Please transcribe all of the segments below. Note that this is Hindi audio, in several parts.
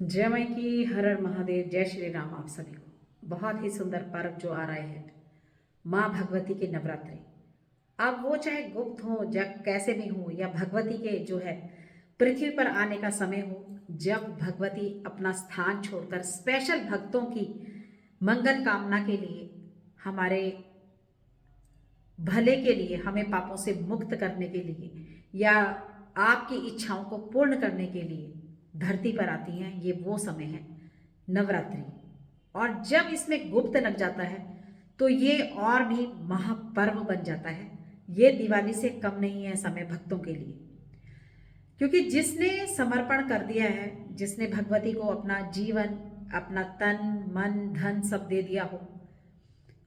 जय माई की, हर हर महादेव, जय श्री राम। आप सभी को बहुत ही सुंदर पर्व जो आ रहे हैं, माँ भगवती के नवरात्रि। अब वो चाहे गुप्त हो, जब कैसे भी हो, या भगवती के जो है पृथ्वी पर आने का समय हो, जब भगवती अपना स्थान छोड़कर स्पेशल भक्तों की मंगल कामना के लिए, हमारे भले के लिए, हमें पापों से मुक्त करने के लिए, या आपकी इच्छाओं को पूर्ण करने के लिए धरती पर आती हैं। ये वो समय है नवरात्रि। और जब इसमें गुप्त लग जाता है तो ये और भी महापर्व बन जाता है। ये दिवाली से कम नहीं है समय भक्तों के लिए, क्योंकि जिसने समर्पण कर दिया है, जिसने भगवती को अपना जीवन, अपना तन मन धन सब दे दिया हो,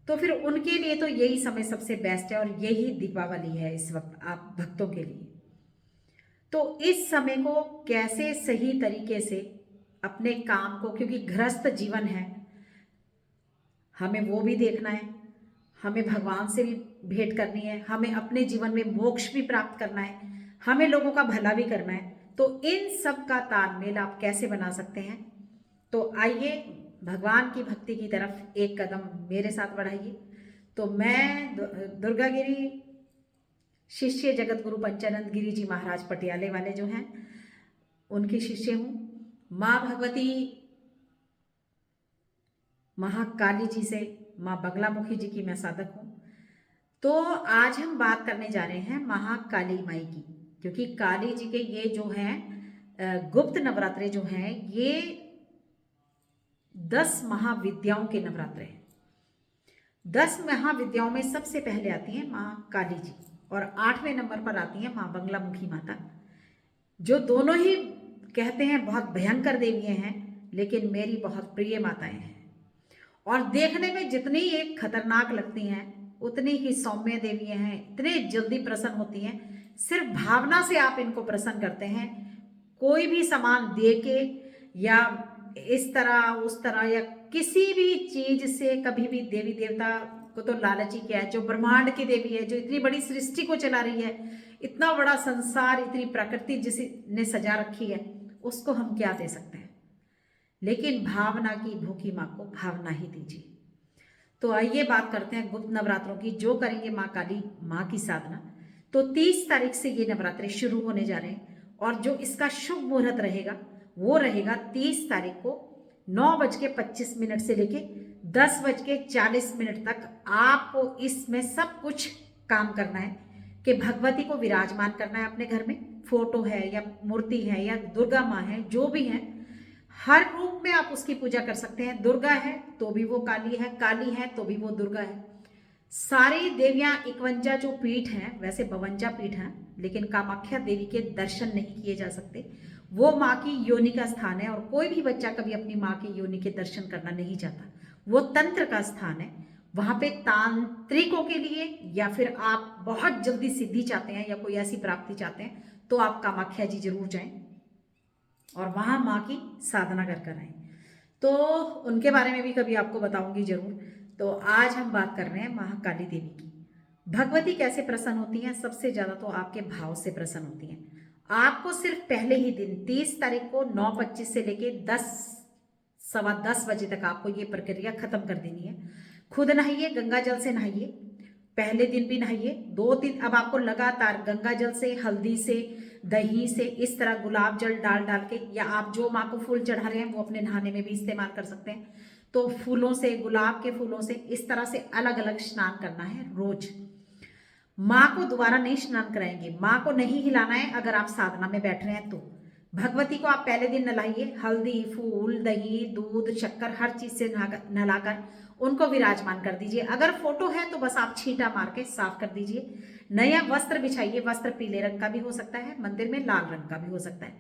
तो फिर उनके लिए तो यही समय सबसे बेस्ट है। और यही दीपावली है इस वक्त आप भक्तों के लिए। तो इस समय को कैसे सही तरीके से अपने काम को, क्योंकि गृहस्थ जीवन है, हमें वो भी देखना है, हमें भगवान से भी भेंट करनी है, हमें अपने जीवन में मोक्ष भी प्राप्त करना है, हमें लोगों का भला भी करना है। तो इन सब का तालमेल आप कैसे बना सकते हैं? तो आइए भगवान की भक्ति की तरफ एक कदम मेरे साथ बढ़ाइए। तो मैं दुर्गागिरी शिष्य जगत गुरु पंचानंद गिरी जी महाराज पटियाले वाले जो हैं, उनकी शिष्य हूँ। माँ भगवती महाकाली जी से, माँ बगलामुखी जी की मैं साधक हूँ। तो आज हम बात करने जा रहे हैं महाकाली माई की, क्योंकि काली जी के ये जो हैं गुप्त नवरात्रे जो हैं, ये 10 महाविद्याओं के नवरात्रे हैं। 10 महाविद्याओं में सबसे पहले आती हैं माँ काली जी, और 8वें नंबर पर आती हैं माँ बगलामुखी माता, जो दोनों ही कहते हैं बहुत भयंकर देवियां हैं, लेकिन मेरी बहुत प्रिय माताएं हैं। और देखने में जितनी एक खतरनाक लगती हैं, उतनी ही सौम्य देवियां हैं, इतने जल्दी प्रसन्न होती हैं। सिर्फ भावना से आप इनको प्रसन्न करते हैं। कोई भी सामान दे के, या इस तरह उस तरह, या किसी भी चीज से कभी भी देवी देवता को तो लालची क्या है। जो ब्रह्मांड की देवी है, जो इतनी बड़ी सृष्टि को चला रही है, इतना बड़ा संसार, इतनी प्रकृति जिसने सजा रखी है, उसको हम क्या दे सकते हैं? लेकिन भावना की भूखी माँ को भावना ही दीजिए। तो आइए बात करते हैं गुप्त नवरात्रों की, जो करेंगे माँ काली माँ की साधना। तो 30 तारीख से ये नवरात्रे शुरू होने जा रहे हैं, और जो इसका शुभ मुहूर्त रहेगा वो रहेगा 30 तारीख को 9:25 से लेके 10:40 तक। आपको इसमें सब कुछ काम करना है कि भगवती को विराजमान करना है अपने घर में। फोटो है या मूर्ति है या दुर्गा माँ है, जो भी है, हर रूप में आप उसकी पूजा कर सकते हैं। दुर्गा है तो भी वो काली है, काली है तो भी वो दुर्गा है। सारी देवियां 51 जो पीठ हैं, वैसे 52 पीठ हैं, लेकिन कामाख्या देवी के दर्शन नहीं किए जा सकते। वो माँ की योनि का स्थान है, और कोई भी बच्चा कभी अपनी माँ की योनि के दर्शन करना नहीं चाहता। वो तंत्र का स्थान है। वहां पे तांत्रिकों के लिए, या फिर आप बहुत जल्दी सिद्धि चाहते हैं या कोई ऐसी प्राप्ति चाहते हैं, तो आप कामाख्या जी जरूर जाएं और वहाँ माँ की साधना कर कर आए। तो उनके बारे में भी कभी आपको बताऊंगी जरूर। तो आज हम बात कर रहे हैं महाकाली देवी की। भगवती कैसे प्रसन्न होती हैं? सबसे ज़्यादा तो आपके भाव से प्रसन्न होती हैं। आपको सिर्फ पहले ही दिन 30 तारीख को 9:25 से लेके 10 सवा 10 बजे तक आपको ये प्रक्रिया खत्म कर देनी है। खुद नहाइए, गंगा जल से नहाइए। पहले दिन भी नहाइए, 2 दिन अब आपको लगातार गंगा जल से, हल्दी से, दही से, इस तरह गुलाब जल डाल डाल के, या आप जो माँ को फूल चढ़ा रहे हैं वो अपने नहाने में भी इस्तेमाल कर सकते हैं। तो फूलों से, गुलाब के फूलों से, इस तरह से अलग अलग स्नान करना है रोज। माँ को दोबारा नहीं स्नान कराएंगे, माँ को नहीं हिलाना है। अगर आप साधना में बैठ रहे हैं तो भगवती को आप पहले दिन नहलाइए, हल्दी, फूल, दही, दूध, शक्कर, हर चीज से नहलाकर उनको विराजमान कर दीजिए। अगर फोटो है तो बस आप छींटा मार के साफ कर दीजिए। नया वस्त्र बिछाइए। वस्त्र पीले रंग का भी हो सकता है, मंदिर में लाल रंग का भी हो सकता है।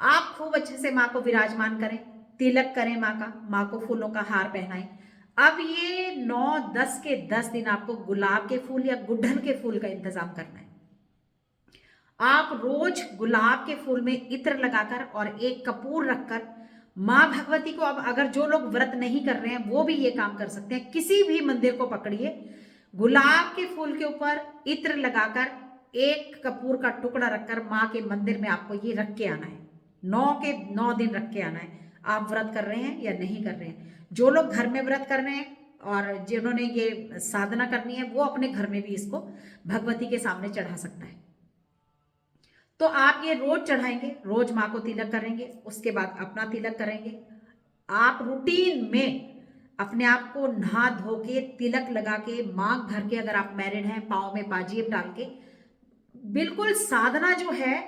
आप खूब अच्छे से माँ को विराजमान करें, तिलक करें माँ का, माँ को फूलों का हार पहनाएं। अब ये 9-10 के 10 दिन आपको गुलाब के फूल या गुड़हल के फूल का इंतजाम करना है। आप रोज गुलाब के फूल में इत्र लगाकर और एक कपूर रखकर माँ भगवती को, अब अगर जो लोग व्रत नहीं कर रहे हैं वो भी ये काम कर सकते हैं। किसी भी मंदिर को पकड़िए, गुलाब के फूल के ऊपर इत्र लगाकर एक कपूर का टुकड़ा रखकर माँ के मंदिर में आपको ये रख के आना है। 9 के 9 दिन रख के आना है। आप व्रत कर रहे हैं या नहीं कर रहे हैं। जो लोग घर में व्रत कर रहे हैं और जिन्होंने ये साधना करनी है वो अपने घर में भी इसको भगवती के सामने चढ़ा सकता है। तो आप ये रोज चढ़ाएंगे, रोज माँ को तिलक करेंगे, उसके बाद अपना तिलक करेंगे। आप रूटीन में अपने आप को नहा धो के तिलक लगा के मांग भर के, अगर आप मैरिड हैं पाँव में पाजेब डाल के, बिल्कुल साधना जो है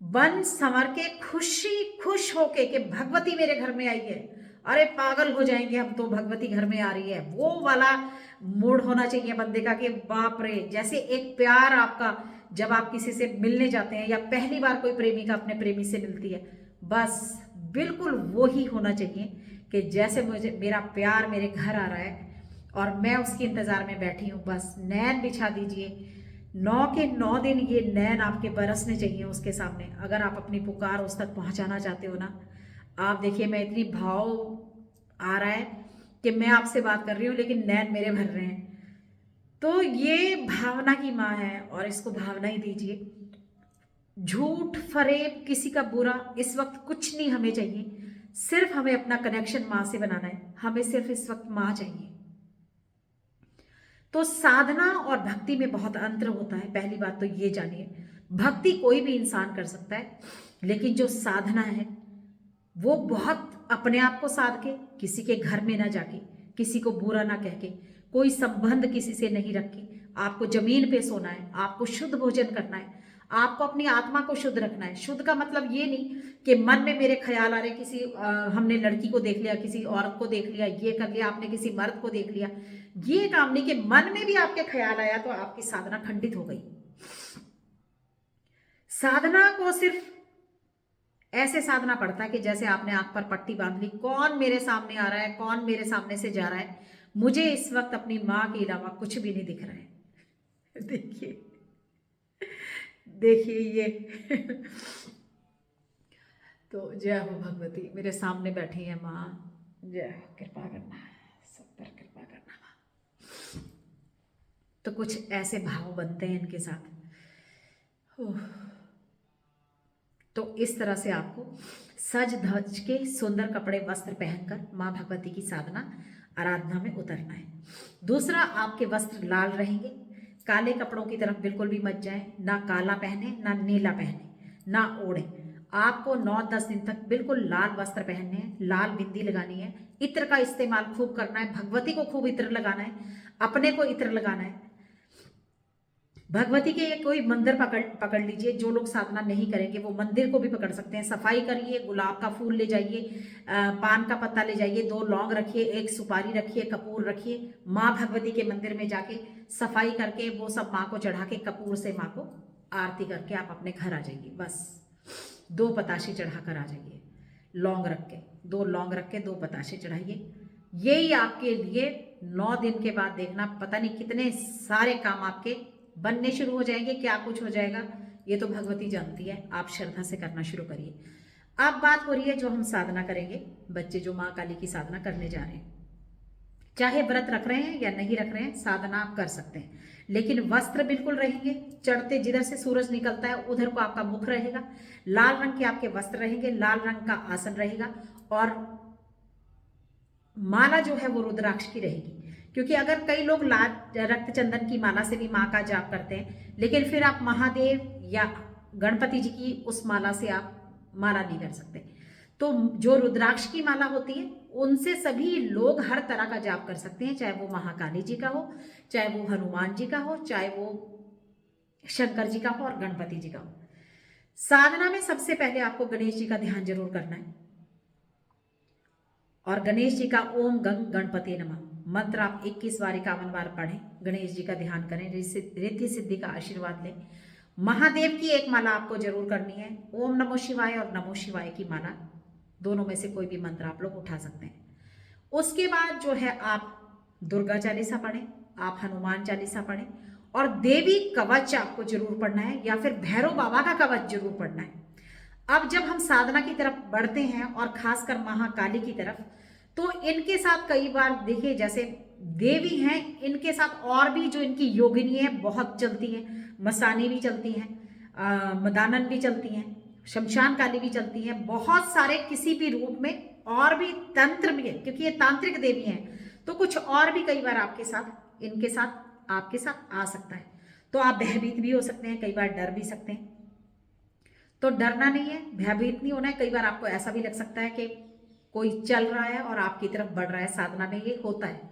बन संवर के खुश होके कि भगवती मेरे घर में आई है, अरे पागल हो जाएंगे हम तो, भगवती घर में आ रही है, वो वाला मूड होना चाहिए बंदे का कि बाप रे। जैसे एक प्यार आपका जब आप किसी से मिलने जाते हैं या पहली बार कोई प्रेमिका अपने प्रेमी से मिलती है, बस बिल्कुल वो ही होना चाहिए कि जैसे मुझे मेरा प्यार मेरे घर आ रहा है और मैं उसके इंतज़ार में बैठी हूँ। बस नैन बिछा दीजिए, 9 के 9 दिन ये नैन आपके बरसने चाहिए उसके सामने। अगर आप अपनी पुकार उस तक पहुँचाना चाहते हो ना, आप देखिए मैं इतनी भाव आ रहा है कि मैं आपसे बात कर रही हूँ लेकिन नैन मेरे भर रहे हैं। तो ये भावना की माँ है और इसको भावना ही दीजिए। झूठ फरेब किसी का बुरा इस वक्त कुछ नहीं हमें चाहिए, सिर्फ हमें अपना कनेक्शन माँ से बनाना है। हमें सिर्फ इस वक्त माँ चाहिए। तो साधना और भक्ति में बहुत अंतर होता है, पहली बात तो ये जानिए। भक्ति कोई भी इंसान कर सकता है, लेकिन जो साधना है वो बहुत अपने आप को साध के, किसी के घर में ना जाके, किसी को बुरा ना कह के, कोई संबंध किसी से नहीं रख के, आपको जमीन पे सोना है, आपको शुद्ध भोजन करना है, आपको अपनी आत्मा को शुद्ध रखना है। शुद्ध का मतलब ये नहीं कि मन में मेरे ख्याल आ रहे, हमने लड़की को देख लिया, किसी औरत को देख लिया, ये कर लिया, आपने किसी मर्द को देख लिया, ये काम नहीं कि मन में भी आपके ख्याल आया तो आपकी साधना खंडित हो गई। साधना को सिर्फ ऐसे साधना पड़ता है कि जैसे आपने आंख पर पट्टी बांध ली, कौन मेरे सामने आ रहा है, कौन मेरे सामने से जा रहा है, मुझे इस वक्त अपनी माँ के अलावा कुछ भी नहीं दिख रहा है। देखिए देखिए ये तो जय हो भगवती, मेरे सामने बैठी है माँ, जय हो, कृपा करना, सब पर कृपा करना माँ। तो कुछ ऐसे भाव बनते हैं इनके साथ। तो इस तरह से आपको सज धज के सुंदर कपड़े वस्त्र पहनकर माँ भगवती की साधना आराधना में उतरना है। दूसरा, आपके वस्त्र लाल रहेंगे, काले कपड़ों की तरफ बिल्कुल भी मत जाएं, ना काला पहने ना नीला पहने ना ओढ़े। आपको 9-10 दिन तक बिल्कुल लाल वस्त्र पहनने हैं, लाल बिंदी लगानी है, इत्र का इस्तेमाल खूब करना है, भगवती को खूब इत्र लगाना है, अपने को इत्र लगाना है। भगवती के कोई मंदिर पकड़ लीजिए, जो लोग साधना नहीं करेंगे वो मंदिर को भी पकड़ सकते हैं, सफाई करिए, गुलाब का फूल ले जाइए, पान का पत्ता ले जाइए, 2 लौंग रखिए, 1 सुपारी रखिए, कपूर रखिए, माँ भगवती के मंदिर में जाके सफाई करके वो सब माँ को चढ़ा के कपूर से माँ को आरती करके आप अपने घर आ जाइए। बस 2 पताशे चढ़ा कर आ जाइए, लौंग रख के, 2 लौंग रख के 2 पताशे चढ़ाइए। यही आपके लिए 9 दिन के बाद देखना पता नहीं कितने सारे काम आपके बनने शुरू हो जाएंगे, क्या कुछ हो जाएगा ये तो भगवती जानती है। आप श्रद्धा से करना शुरू करिए। अब बात हो रही है जो हम साधना करेंगे, बच्चे जो माँ काली की साधना करने जा रहे हैं, चाहे व्रत रख रहे हैं या नहीं रख रहे हैं, साधना आप कर सकते हैं, लेकिन वस्त्र बिल्कुल रहेंगे चढ़ते, जिधर से सूरज निकलता है उधर को आपका मुख रहेगा, लाल रंग के आपके वस्त्र रहेंगे, लाल रंग का आसन रहेगा, और माला जो है वो रुद्राक्ष की रहेगी। क्योंकि अगर कई लोग लाल रक्त चंदन की माला से भी माँ का जाप करते हैं, लेकिन फिर आप महादेव या गणपति जी की उस माला से आप माला नहीं कर सकते। तो जो रुद्राक्ष की माला होती है उनसे सभी लोग हर तरह का जाप कर सकते हैं, चाहे वो महाकाली जी का हो, चाहे वो हनुमान जी का हो, चाहे वो शंकर जी का हो और गणपति जी का हो। साधना में सबसे पहले आपको गणेश जी का ध्यान जरूर करना है, और गणेश जी का ओम गंग गणपति नमः मंत्र आप 21 बार 51 बार पढ़ें, गणेश जी का ध्यान करें, रिद्धि सिद्धि का आशीर्वाद लें। महादेव की एक माला आपको जरूर करनी है, ओम नमो शिवाय और नमो शिवाय की माला, दोनों में से कोई भी मंत्र आप लोग उठा सकते हैं। उसके बाद जो है आप दुर्गा चालीसा पढ़ें, आप हनुमान चालीसा पढ़ें, और देवी कवच आपको जरूर पढ़ना है, या फिर भैरव बाबा का कवच जरूर पढ़ना है। अब जब हम साधना की तरफ बढ़ते हैं और खासकर महाकाली की तरफ, तो इनके साथ कई बार देखिए जैसे देवी हैं, इनके साथ और भी जो इनकी योगिनी है बहुत चलती हैं, मसानी भी चलती हैं, मदानन भी चलती हैं, शमशान काली भी चलती हैं, बहुत सारे किसी भी रूप में और भी तंत्र भी है, क्योंकि ये तांत्रिक देवी हैं, तो कुछ और भी कई बार आपके साथ, इनके साथ, आपके साथ आ सकता है। तो आप भयभीत भी हो सकते हैं, कई बार डर भी सकते हैं। तो डरना नहीं है, भयभीत नहीं होना है। कई बार आपको ऐसा भी लग सकता है कि कोई चल रहा है और आपकी तरफ बढ़ रहा है, साधना में ये होता है।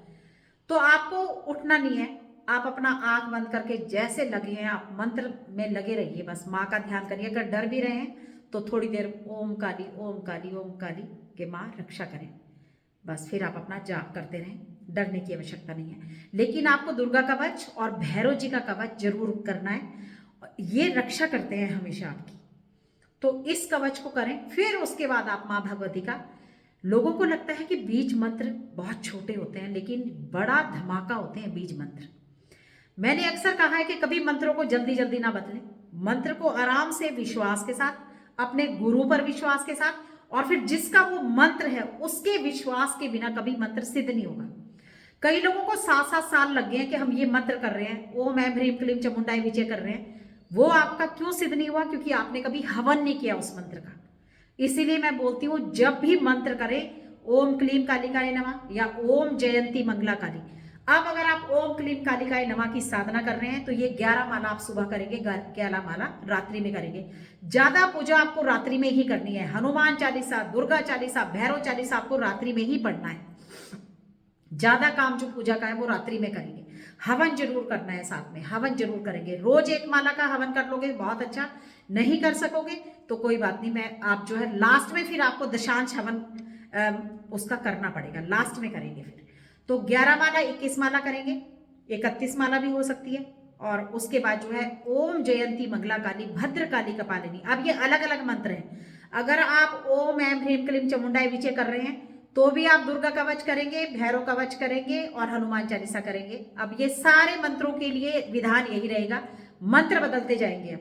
तो आपको उठना नहीं है, आप अपना आंख बंद करके जैसे लगे हैं आप मंत्र में लगे रहिए, बस माँ का ध्यान करिए। अगर डर भी रहे हैं तो थोड़ी देर ओम काली ओम काली ओम काली के माँ रक्षा करें, बस फिर आप अपना जाप करते रहें, डरने की आवश्यकता नहीं है। लेकिन आपको दुर्गा कवच और भैरव जी का कवच जरूर करना है, ये रक्षा करते हैं हमेशा आपकी। तो इस कवच को करें, फिर उसके बाद आप माँ भगवती का। लोगों को लगता है कि बीज मंत्र बहुत छोटे होते हैं, लेकिन बड़ा धमाका होते हैं बीज मंत्र। मैंने अक्सर कहा है कि कभी मंत्रों को जल्दी जल्दी ना बदलें, मंत्र को आराम से विश्वास के साथ, अपने गुरु पर विश्वास के साथ, और फिर जिसका वो मंत्र है उसके विश्वास के बिना कभी मंत्र सिद्ध नहीं होगा। कई लोगों को 7-7 साल लग गए हैं कि हम ये मंत्र कर रहे हैं, ओम ऐं ह्रीं क्लीं चामुंडाय विजय कर रहे हैं, वो आपका क्यों सिद्ध नहीं हुआ? क्योंकि आपने कभी हवन नहीं किया उस मंत्र का। इसीलिए मैं बोलती हूँ जब भी मंत्र करें, ओम क्लीम कालिकाय नमः या ओम जयंती मंगला काली। अब अगर आप ओम क्लीम कालिकाय नमः की साधना कर रहे हैं तो ये 11 माला आप सुबह करेंगे, 11 माला रात्रि में करेंगे। ज्यादा पूजा आपको रात्रि में ही करनी है। हनुमान चालीसा, दुर्गा चालीसा, भैरव चालीसा आपको रात्रि में ही पढ़ना है। ज्यादा काम जो पूजा का है वो रात्रि में करेंगे। हवन जरूर करना है, साथ में हवन जरूर करेंगे। रोज 1 माला का हवन कर लोगे बहुत अच्छा, नहीं कर सकोगे तो कोई बात नहीं, मैं आप जो है लास्ट में फिर आपको दशांश हवन उसका करना पड़ेगा, लास्ट में करेंगे फिर। तो 11 माला, 21 माला करेंगे, 31 माला भी हो सकती है। और उसके बाद जो है ओम जयंती मंगला काली भद्र काली कपालिनी। अब ये अलग अलग मंत्र हैं। अगर आप ओम ऐं ह्रीं क्लीं चामुंडाय विजय कर रहे हैं तो भी आप दुर्गा कवच करेंगे, भैरव कवच करेंगे और हनुमान चालीसा करेंगे। अब ये सारे मंत्रों के लिए विधान यही रहेगा, मंत्र बदलते जाएंगे।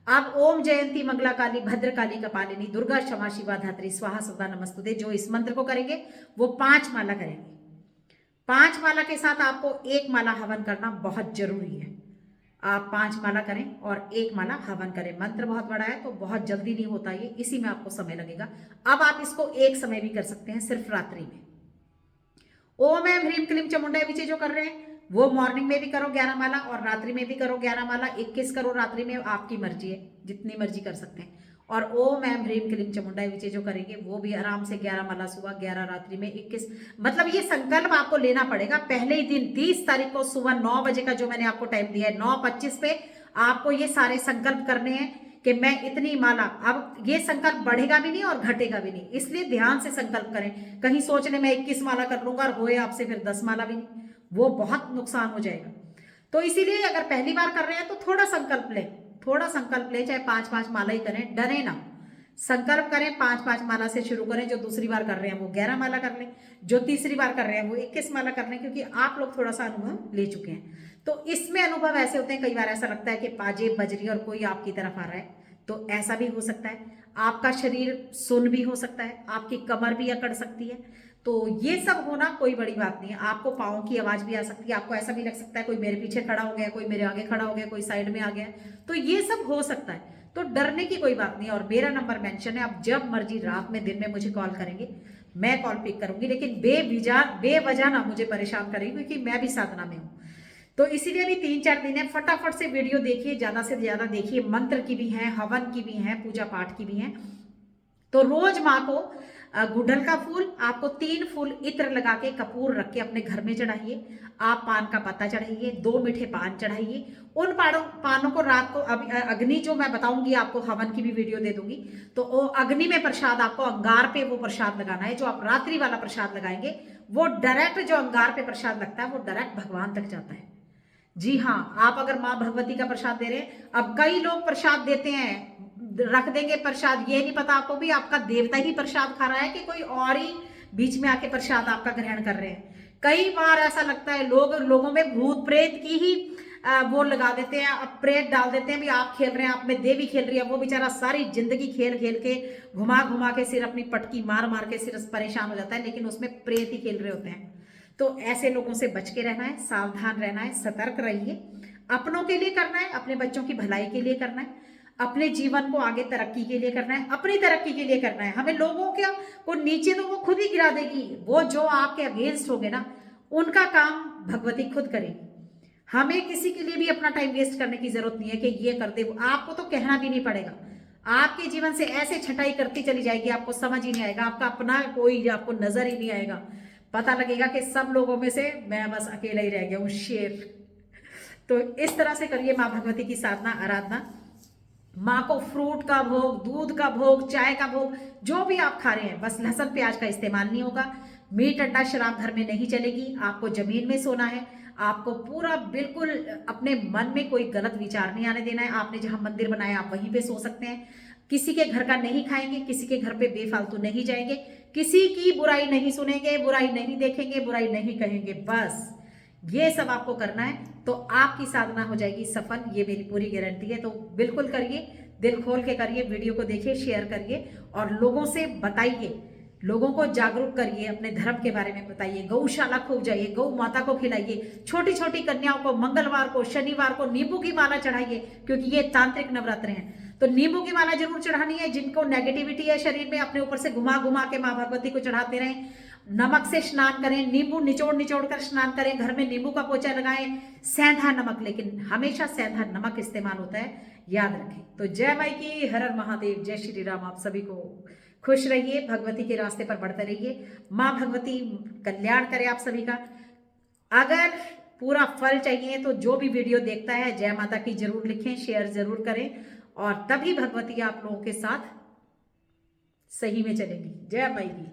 अब ओम जयंती मंगला काली भद्र काली कपालिनी दुर्गा क्षमा शिवा धात्री स्वाहा सदा नमस्तुते, जो इस मंत्र को करेंगे वो 5 माला करेंगे। 5 माला के साथ आपको 1 माला हवन करना बहुत जरूरी है। आप 5 माला करें और 1 माला हवन करें। मंत्र बहुत बड़ा है तो बहुत जल्दी नहीं होता ये, इसी में आपको समय लगेगा। अब आप इसको एक समय भी कर सकते हैं, सिर्फ रात्रि में। ओम ऐं ह्रीं क्लीं चामुंडाय विजय जो कर रहे हैं वो मॉर्निंग में भी करो 11 माला और रात्रि में भी करो 11 माला। 21 करो रात्रि में, आपकी मर्जी है, जितनी मर्जी कर सकते हैं। और ओम ऐं ह्रीं क्लीं चामुंडाय विजय जो करेंगे वो भी आराम से 11 माला सुबह, 11 रात्रि में, 21। मतलब ये संकल्प आपको लेना पड़ेगा पहले ही दिन 30 तारीख को सुबह 9 बजे का जो मैंने आपको टाइम दिया है, 9:25 पे आपको ये सारे संकल्प करने हैं कि मैं इतनी माला। अब ये संकल्प बढ़ेगा भी नहीं और घटेगा भी नहीं, इसलिए ध्यान से संकल्प करें। कहीं सोचने में 21 माला कर लूंगा और होए आपसे फिर 10 माला भी नहीं, वो बहुत नुकसान हो जाएगा। तो इसीलिए अगर पहली बार कर रहे हैं तो थोड़ा संकल्प लें, थोड़ा संकल्प लें, चाहे 5-5 माला ही करें, डरे ना। संकल्प करें, 5-5 माला से शुरू करें। जो दूसरी बार कर रहे हैं वो 11 माला कर लें, जो तीसरी बार कर रहे हैं वो 21 माला कर लें, क्योंकि आप लोग थोड़ा सा अनुभव ले चुके हैं। तो इसमें अनुभव ऐसे होते हैं, कई बार ऐसा लगता है कि पाजेब बज रही है और कोई आपकी तरफ आ रहा है, तो ऐसा भी हो सकता है। आपका शरीर सुन्न भी हो सकता है, आपकी कमर भी अकड़ सकती है। तो ये सब होना कोई बड़ी बात नहीं है। आपको पाँव की आवाज भी आ सकती है, आपको ऐसा भी लग सकता है कोई मेरे पीछे खड़ा हो गया, कोई मेरे आगे खड़ा हो गया, कोई साइड में आ गया, तो ये सब हो सकता है। तो डरने की कोई बात नहीं है। और मेरा नंबर मेंशन है, आप जब मर्जी रात में दिन में मुझे कॉल करेंगे, मैं कॉल पिक करूंगी, लेकिन बेवजह ना मुझे परेशान करेंगे, क्योंकि मैं भी साधना में हूँ। तो इसीलिए भी 3-4 दिन है, फटाफट से वीडियो देखिए, ज्यादा से ज्यादा देखिए। मंत्र की भी है, हवन की भी है, पूजा पाठ की भी है। तो रोज माँ को गुड़हल का फूल, आपको 3 फूल इत्र लगा के कपूर रख के अपने घर में चढ़ाइए। आप पान का पत्ता चढ़ाइए, 2 मीठे पान चढ़ाइए। उन पानों को रात को अग्नि, जो मैं बताऊंगी आपको, हवन की भी वीडियो दे दूंगी, तो वो अग्नि में प्रसाद आपको अंगार पे वो प्रसाद लगाना है। जो आप रात्रि वाला प्रसाद लगाएंगे वो डायरेक्ट, जो अंगार पे प्रसाद लगता है वो डायरेक्ट भगवान तक जाता है। जी हाँ, आप अगर माँ भगवती का प्रसाद दे रहे हैं, अब कई लोग प्रसाद देते हैं, रख देंगे प्रसाद, ये नहीं पता आपको भी आपका देवता ही प्रसाद खा रहा है कि कोई और ही बीच में आके प्रसाद आपका ग्रहण कर रहे हैं। कई बार ऐसा लगता है लोगों में भूत प्रेत की ही वो लगा देते हैं, अब प्रेत डाल देते हैं भी आप खेल रहे हैं, आप में देवी खेल रही है। वो बेचारा सारी जिंदगी खेल खेल के, घुमा घुमा के, सिर अपनी पटकी मार मार के सिर परेशान हो जाता है, लेकिन उसमें प्रेत ही खेल रहे होते हैं। तो ऐसे लोगों से बच के रहना है, सावधान रहना है, सतर्क रहिए। अपनों के लिए करना है, अपने बच्चों की भलाई के लिए करना है। अपने जीवन को आगे तरक्की के लिए करना है, अपनी तरक्की के लिए करना है। हमें लोगों क्या को नीचे तो वो खुद ही गिरा देगी, वो जो आपके अगेंस्ट होगे ना उनका काम भगवती खुद करेगी। हमें किसी के लिए भी अपना टाइम वेस्ट करने की जरूरत नहीं है कि ये कर दे, आपको तो कहना भी नहीं पड़ेगा। आपके जीवन से ऐसे छटाई करती चली जाएगी, आपको समझ ही नहीं आएगा, आपका अपना कोई आपको नजर ही नहीं आएगा। पता लगेगा कि सब लोगों में से मैं बस अकेला ही रह गया हूं, शेर। तो इस तरह से करिए माँ भगवती की साधना, आराधना। माँ को फ्रूट का भोग, दूध का भोग, चाय का भोग, जो भी आप खा रहे हैं, बस लहसुन प्याज का इस्तेमाल नहीं होगा। मीट अंडा शराब घर में नहीं चलेगी। आपको जमीन में सोना है। आपको पूरा बिल्कुल अपने मन में कोई गलत विचार नहीं आने देना है। आपने जहां मंदिर बनाया आप वहीं पे सो सकते हैं। किसी के घर का नहीं खाएंगे, किसी के घर पे बेफालतू नहीं जाएंगे, किसी की बुराई नहीं सुनेंगे, बुराई नहीं देखेंगे, बुराई नहीं कहेंगे। बस ये सब आपको करना है तो आपकी साधना हो जाएगी सफल, ये मेरी पूरी गारंटी है। तो बिल्कुल करिए, दिल खोल के करिए, वीडियो को देखिए, शेयर करिए और लोगों से बताइए, लोगों को जागरूक करिए, अपने धर्म के बारे में बताइए, गौशाला खूब जाइए, गौ माता को खिलाइए, छोटी छोटी कन्याओं को मंगलवार को, शनिवार को नींबू की माला चढ़ाइए, क्योंकि ये तांत्रिक नवरात्र हैं। तो नींबू की माला जरूर चढ़ानी है। जिनको नेगेटिविटी है शरीर में, अपने ऊपर से घुमा घुमा के माँ भगवती को चढ़ाते रहें। नमक से स्नान करें, नींबू निचोड़ निचोड़ कर स्नान करें, घर में नींबू का पोछा लगाएं, सेंधा नमक, लेकिन हमेशा सेंधा नमक इस्तेमाल होता है, याद रखें। तो जय माई की, हर हर महादेव, जय श्री राम। आप सभी को खुश रहिए, भगवती के रास्ते पर बढ़ते रहिए। माँ भगवती कल्याण करे आप सभी का। अगर पूरा फल चाहिए तो जो भी वीडियो देखता है जय माता की जरूर लिखें, शेयर जरूर करें, और तभी भगवती आप लोगों के साथ सही में चलेगी। जय माई की।